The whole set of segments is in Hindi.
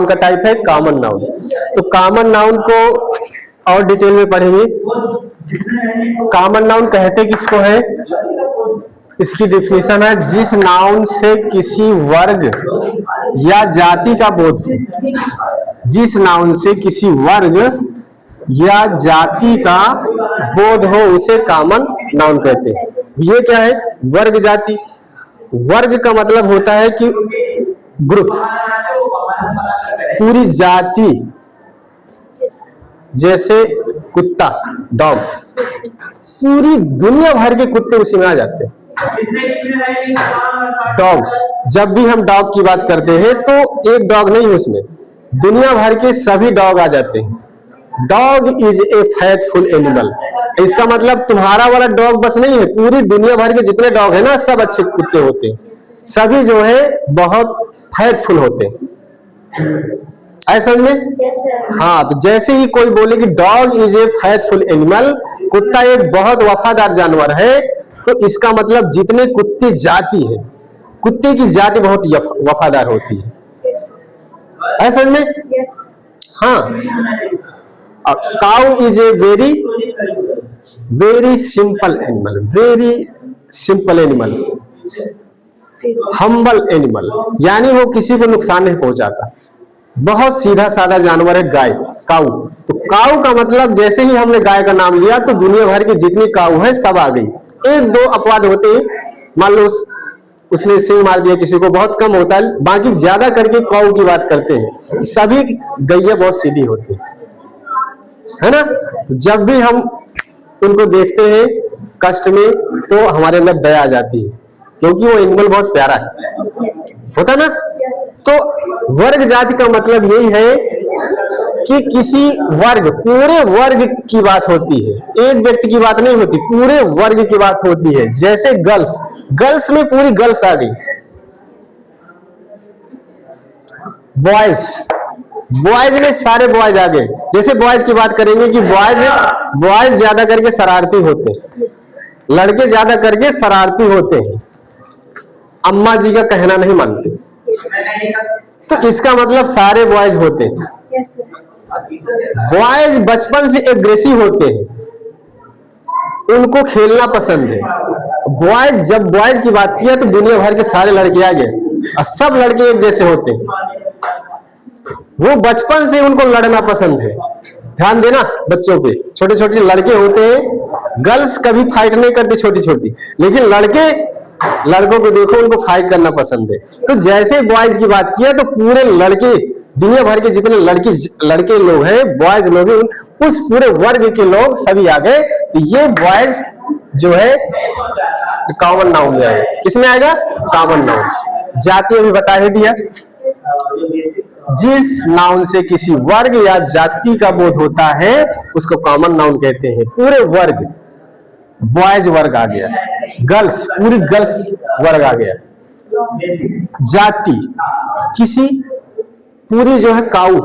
का टाइप है कॉमन नाउन। तो कॉमन नाउन को और डिटेल में पढ़ेंगे। कॉमन नाउन कहते किसको है, इसकी डिफिनेशन है जिस नाउन से किसी वर्ग या जाति का बोध हो, जिस नाउन से किसी वर्ग या जाति का बोध हो उसे कॉमन नाउन कहते हैं। ये क्या है, वर्ग जाति। वर्ग का मतलब होता है कि ग्रुप, पूरी जाति, जैसे कुत्ता, डॉग, पूरी दुनिया भर के कुत्ते उसी में आ जाते हैं। डॉग, जब भी हम डॉग की बात करते हैं तो एक डॉग नहीं, उसमें दुनिया भर के सभी डॉग आ जाते हैं। Dog is a faithful animal. इसका मतलब तुम्हारा वाला डॉग बस नहीं है, पूरी दुनिया भर के जितने डॉग है ना सब अच्छे कुत्ते होते हैं, सभी जो है बहुत फेथफुल होते हैं। ऐसा समझ में? हाँ, तो जैसे ही कोई बोले कि dog is a faithful animal, कुत्ता एक बहुत वफादार जानवर है, तो इसका मतलब जितने कुत्ते जाति है, कुत्ते की जाति बहुत वफादार होती है। ऐसा समझ में? हाँ। Cow is a very very simple animal, very simple animal, humble animal, यानी वो किसी को नुकसान नहीं पहुंचाता, बहुत सीधा साधा जानवर है गाय, काऊ। तो काऊ का मतलब जैसे ही हमने गाय का नाम लिया तो दुनिया भर के जितनी काऊ है सब आ गई। एक दो अपवाद होते हैं, मान लो उसने सिंह मार दिया किसी को, बहुत कम होता है, बाकी ज्यादा करके काऊ की बात करते हैं। सभी गैया बहुत सीधी होती है ना। जब भी हम उनको देखते हैं कष्ट में तो हमारे अंदर दया आ जाती है, क्योंकि वो एनिमल बहुत प्यारा है, होता ना। तो वर्ग जाति का मतलब यही है कि किसी वर्ग, पूरे वर्ग की बात होती है, एक व्यक्ति की बात नहीं होती, पूरे वर्ग की बात होती है। जैसे गर्ल्स, गर्ल्स में पूरी गर्ल्स आ गई। बॉयज, बॉयज में सारे बॉयज आ गए। जैसे बॉयज की बात करेंगे कि बॉयज ज्यादा करके शरारती होते हैं, लड़के ज्यादा करके शरारती होते हैं, अम्मा जी का कहना नहीं मानते, तो इसका मतलब सारे बॉयज होते हैं। बॉयज बचपन से एग्रेसिव होते हैं, उनको खेलना पसंद है। बॉयज, जब बॉयज की बात किया तो दुनिया भर के सारे लड़के आ गए और सब लड़के एक जैसे होते हैं। वो बचपन से उनको लड़ना पसंद है। ध्यान देना बच्चों पे, छोटे छोटे लड़के होते हैं, गर्ल्स कभी फाइट नहीं करती छोटी छोटी, लेकिन लड़कों को देखो उनको फाइट करना पसंद है। तो जैसे बॉयज की बात किया तो पूरे लड़के, दुनिया भर के जितने लड़के लोग हैं, बॉयज लोग हैं, उस पूरे वर्ग के लोग सभी आ गए। तो ये बॉयज जो है कॉमन नाउन में आएगा। किसमें आएगा? Common noun. जाति अभी बता ही दिया। जिस नाउन से किसी वर्ग या जाति का बोध होता है उसको कॉमन नाउन कहते हैं। पूरे वर्ग, बॉयज वर्ग आ गया, गर्ल्स, पूरी गर्ल्स वर्ग आ गया। जाति, किसी पूरी जो है काऊ,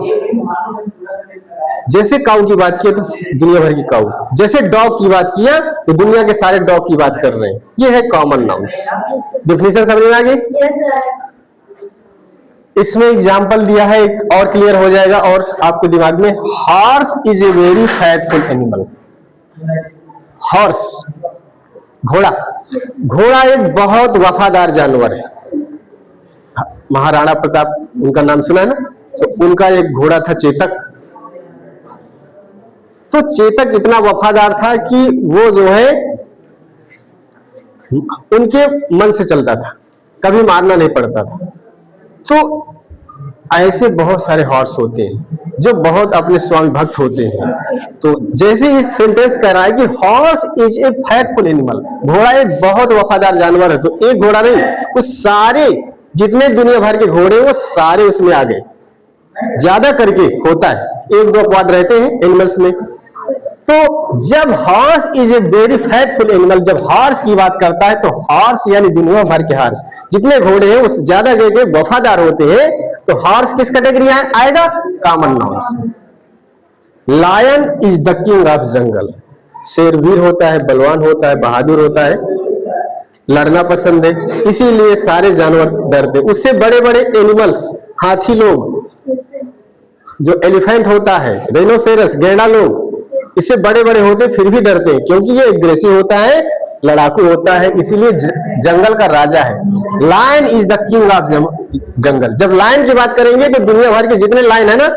जैसे काऊ की बात किया तो दुनिया भर की काऊ, जैसे डॉग की बात किया तो दुनिया के सारे डॉग की बात कर रहे हैं। ये है कॉमन नाउन्स। डिफिनेशन समझ में आ गई? इसमें एग्जाम्पल दिया है, एक और क्लियर हो जाएगा और आपके दिमाग में। Horse is a very faithful animal. Horse, घोड़ा, घोड़ा एक बहुत वफादार जानवर है। महाराणा प्रताप, उनका नाम सुना है ना, तो उनका एक घोड़ा था चेतक। तो चेतक इतना वफादार था कि वो जो है उनके मन से चलता था, कभी मारना नहीं पड़ता था। तो ऐसे बहुत सारे हॉर्स होते हैं जो बहुत अपने स्वामी भक्त होते हैं। तो जैसे इस सेंटेंस कह रहा है कि horse is a faithful animal, घोड़ा एक बहुत वफादार जानवर है। तो एक घोड़ा नहीं, उस सारे जितने दुनिया भर के घोड़े वो सारे उसमें आ गए। ज्यादा करके होता है, एक दो अपवाद रहते हैं एनिमल्स में। तो जब horse is a very faithful animal, जब हॉर्स की बात करता है तो हॉर्स यानी दुनिया भर के हॉर्स, जितने घोड़े हैं उस ज्यादा करके वफादार होते हैं। तो हॉर्स किस कैटेगरी आएगा? Common nouns. Lion is the king of jungle, शेर वीर होता है, बलवान होता है, बहादुर होता है, लड़ना पसंद है, इसीलिए सारे जानवर डरते। उससे बड़े बड़े एनिमल्स, हाथी लोग जो एलिफेंट होता है, रेनोसेरस, गैंडा लोग इससे बड़े बड़े होते फिर भी डरते हैं, क्योंकि ये एग्रेसिव होता है, लड़ाकू होता है, इसीलिए जंगल का राजा है। Lion is the king of jungle. जब लायन की बात करेंगे तो दुनिया भर के जितने लायन है ना,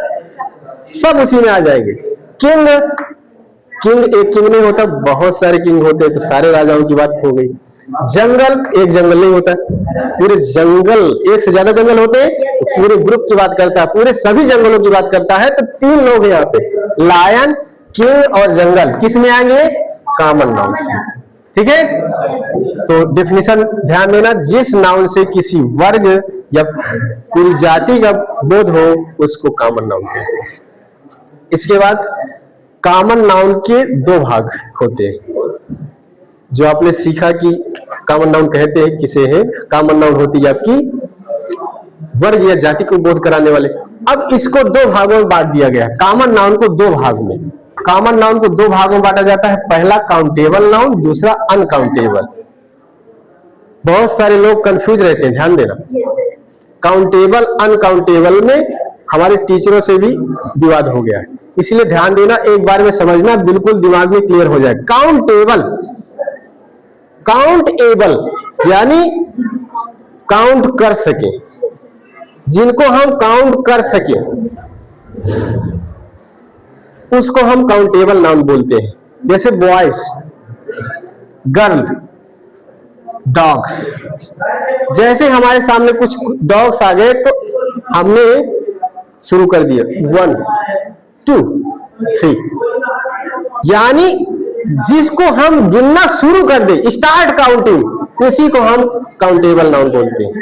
सब उसी में आ जाएंगे। किंग, किंग एक किंग नहीं होता, बहुत सारे किंग होते हैं, तो सारे राजाओं की बात हो गई। जंगल, एक जंगल नहीं होता, पूरे जंगल, एक से ज्यादा जंगल होते हैं, तो पूरे ग्रुप की बात करता है, पूरे सभी जंगलों की बात करता है। तो 3 लोग हैं यहाँ पे, लायन, किंग और जंगल, किस में आएंगे? कॉमन नाउन्स में। ठीक है, तो डेफिनेशन ध्यान देना, जिस नाउन से किसी वर्ग या पूरी जाति का बोध हो उसको कॉमन नाउन कहते हैं। इसके बाद कॉमन नाउन के 2 भाग होते हैं, जो आपने सीखा कि कॉमन नाउन कहते हैं किसे है। कॉमन नाउन होती है आपकी वर्ग या जाति को बोध कराने वाले। अब इसको 2 भागों में बांट दिया गया। कॉमन नाउन को 2 भाग में, कॉमन नाउन को 2 भागों में बांटा जाता है। पहला काउंटेबल नाउन, दूसरा अनकाउंटेबल। बहुत सारे लोग कंफ्यूज रहते हैं, ध्यान देना। काउंटेबल अनकाउंटेबल में हमारे टीचरों से भी विवाद हो गया है, इसलिए ध्यान देना, एक बार में समझना, बिल्कुल दिमाग में क्लियर हो जाए। काउंटेबल, काउंटेबल यानी काउंट कर सके, जिनको हम काउंट कर सके उसको हम काउंटेबल नाउन बोलते हैं। जैसे बॉयज, गर्ल, डॉग्स। जैसे हमारे सामने कुछ डॉग्स आ गए तो हमने शुरू कर दिया 1 2 3, यानी जिसको हम गिनना शुरू कर दे, स्टार्ट काउंटिंग, उसी को हम काउंटेबल नाउन बोलते हैं।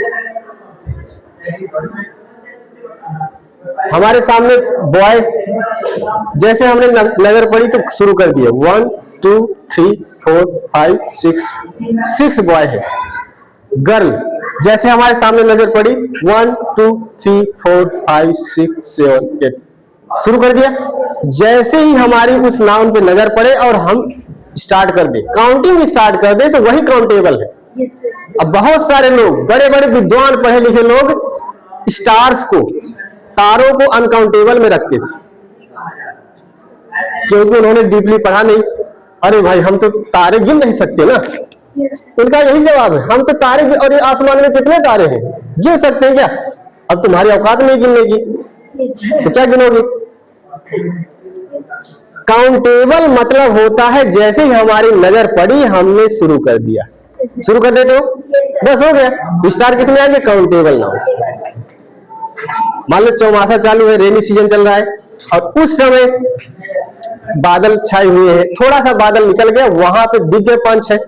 हमारे सामने बॉय, जैसे हमने नजर पड़ी तो शुरू कर दिया 1 2 3 4 5 6 बॉय है। गर्ल, जैसे हमारे सामने नजर पड़ी 1 2 3 4 5 6 7 8 शुरू कर दिया। जैसे ही हमारी उस नाउन पे नजर पड़े और हम स्टार्ट कर दे, काउंटिंग स्टार्ट कर दे, तो वही काउंटेबल है। अब बहुत सारे लोग, बड़े बड़े विद्वान पढ़े लिखे लोग, स्टार्स को, तारों को अनकाउंटेबल में रखते थे, क्योंकि उन्होंने डीपली पढ़ा नहीं। अरे भाई, हम तो तारे गिन नहीं सकते ना। उनका यही जवाब है, हम तो तारे, और ये आसमान में कितने तारे हैं, गिन सकते हैं क्या? अब तुम्हारी औकात नहीं गिनने की, तो क्या गिनोगे? काउंटेबल मतलब होता है जैसे ही हमारी नजर पड़ी हमने शुरू कर दिया, शुरू कर देते हो बस हो गया। स्टार किस में आएंगे? Countable noun. मान लो चौमासा चालू है, रेनी सीजन चल रहा है, और उस समय बादल छाए हुए हैं, थोड़ा सा बादल निकल गया, वहां पे दिख गए 5 6,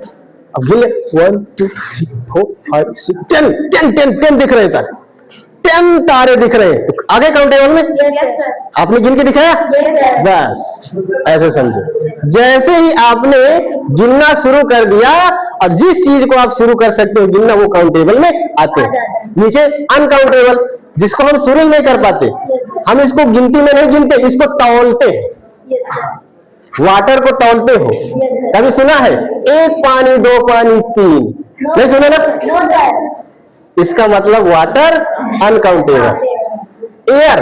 अब गिन 1 2 3 4 5 6 10 दिख रहे थे, 10 तारे दिख रहे हैं, तो आगे काउंटेबल में। आपने गिन के दिखाया? बस ऐसे समझो, जैसे ही आपने गिनना शुरू कर दिया, और जिस चीज को आप शुरू कर सकते हो गिनना, वो काउंटेबल में आते हैं। नीचे अनकाउंटेबल, जिसको हम शुरू नहीं कर पाते, हम इसको गिनती में नहीं गिनते, इसको तौलते हैं। वाटर को तौलते हो, कभी सुना है? 1 पानी 2 पानी 3, नहीं सुना ना? इसका मतलब वाटर अनकाउंटेबल। एयर,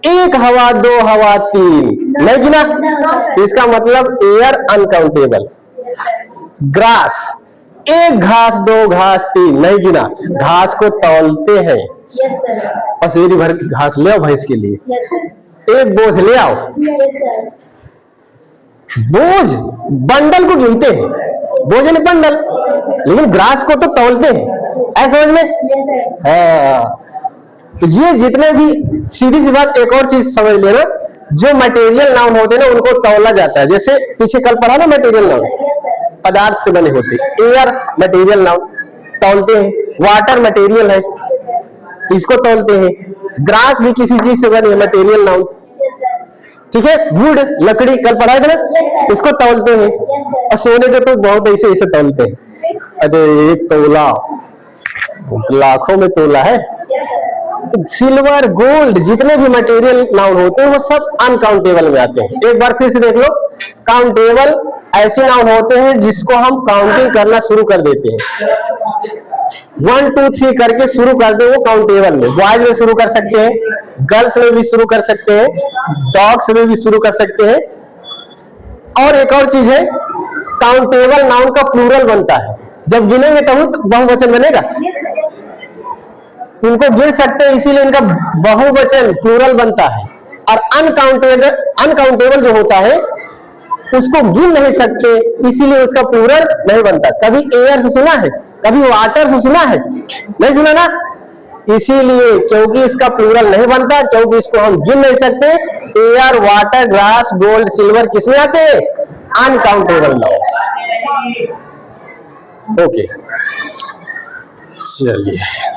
1 हवा 2 हवा 3, नहीं गिना, इसका मतलब एयर अनकाउंटेबल। ग्रास, 1 घास 2 घास 3, नहीं गिना, घास को तौलते हैं। पसेरी भर घास ले आओ भैंस के लिए, 1 बोझ ले आओ। बोझ, बंडल को गिनते हैं, बोझ नहीं बंडल, लेकिन ग्रास को तो तौलते हैं। ऐसा समझ में? तो ये जितने भी, सीधी सी बात, एक और चीज समझ लेना, जो मटेरियल नाउन होते हैं ना, उनको तौला जाता है। जैसे पीछे कल पढ़ा ना, मटेरियल नाउन पदार्थ से बने होते, एयर मटेरियल नाउन, तौलते हैं। वाटर मटेरियल है, इसको तौलते हैं। ग्रास भी किसी चीज से बने, मटेरियल नाउन, ठीक है। वुड, लकड़ी, कल पढ़ा था ना, इसको तौलते हैं। और सोने को तो बहुत ऐसे ऐसे तौलते हैं। अरे 1 तोला, लाखों में तोला है। सिल्वर, गोल्ड, जितने भी मटेरियल नाउन होते हैं वो सब अनकाउंटेबल में आते हैं। एक बार फिर से देख लो, काउंटेबल ऐसे नाउन होते हैं जिसको हम काउंटिंग करना शुरू कर देते हैं। 1 2 3 करके शुरू कर दे वो काउंटेबल में, बॉयज में शुरू कर सकते हैं, गर्ल्स में भी शुरू कर सकते हैं, डॉग्स में भी शुरू कर सकते हैं। और एक और चीज है, काउंटेबल नाउन का प्लूरल बनता है, जब गिनेंगे तब बहुवचन बनेगा। इनको गिन सकते हैं इसीलिए इनका बहुवचन प्लूरल बनता है। और अनकाउंटेबल जो होता है उसको गिन नहीं सकते इसीलिए उसका प्लूरल नहीं बनता। कभी एयर से सुना है, कभी वाटर से सुना है, नहीं सुना ना, इसीलिए क्योंकि इसका प्लूरल नहीं बनता, क्योंकि इसको हम गिन नहीं सकते। Air, water, grass, gold, silver किसमें आते हैं? Uncountable nouns. ओके, चलिए।